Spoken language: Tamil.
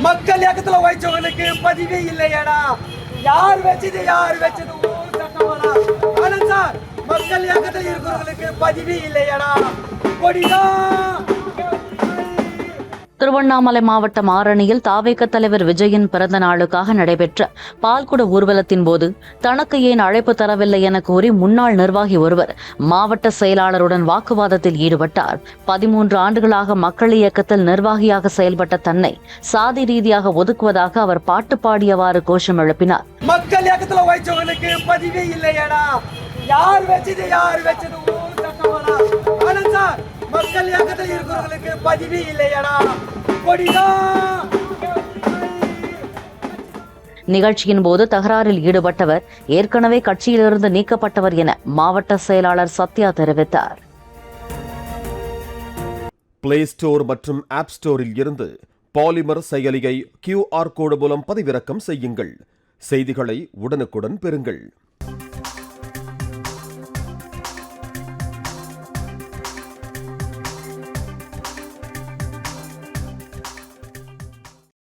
மக்கள் இயக்கத்துல வைச்சவங்களுக்கு பதிவே இல்லையாடா? யார் வச்சது ஊர் சட்டமாடா? ஆனா சார், மக்கள் இயக்கத்தில் இருக்கிறவங்களுக்கு பதிவே இல்லையாடா? கொடிதான். திருவண்ணாமலை மாவட்டம் ஆரணியில் தாவேக தலைவர் விஜயின் பிறந்த நாளுக்காக நடைபெற்ற பால்குட ஊர்வலத்தின் போது தனக்கு ஏன் அழைப்பு தரவில்லை என கூறி முன்னாள் நிர்வாகி ஒருவர் மாவட்ட செயலாளருடன் வாக்குவாதத்தில் ஈடுபட்டார். 13 ஆண்டுகளாக மக்கள் இயக்கத்தில் நிர்வாகியாக செயல்பட்ட தன்னை சாதி ரீதியாக ஒதுக்குவதாக அவர் பாட்டு பாடியவாறு கோஷம் எழுப்பினார். மக்கள் இயக்கத்துல வைச்சவங்களுக்கு பதிவே இல்லையாடா? யார் வச்சது ஊர் சட்டமாடா? ஆனா சார், மக்கள் இயக்கத்தில் இருக்கிறவங்களுக்கு பதிவே இல்லையாடா? கொடிதான். நிகழ்ச்சியின் போது தகராறில் ஈடுபட்டவர் ஏற்கனவே கட்சியிலிருந்து நீக்கப்பட்டவர் என மாவட்ட செயலாளர் சத்யா தெரிவித்தார். பிளே ஸ்டோர் மற்றும் ஆப் ஸ்டோரில் இருந்து பாலிமர் செயலியை QR கோடு மூலம் பதிவிறக்கம் செய்யுங்கள். செய்திகளை உடனுக்குடன் பெறுங்கள்.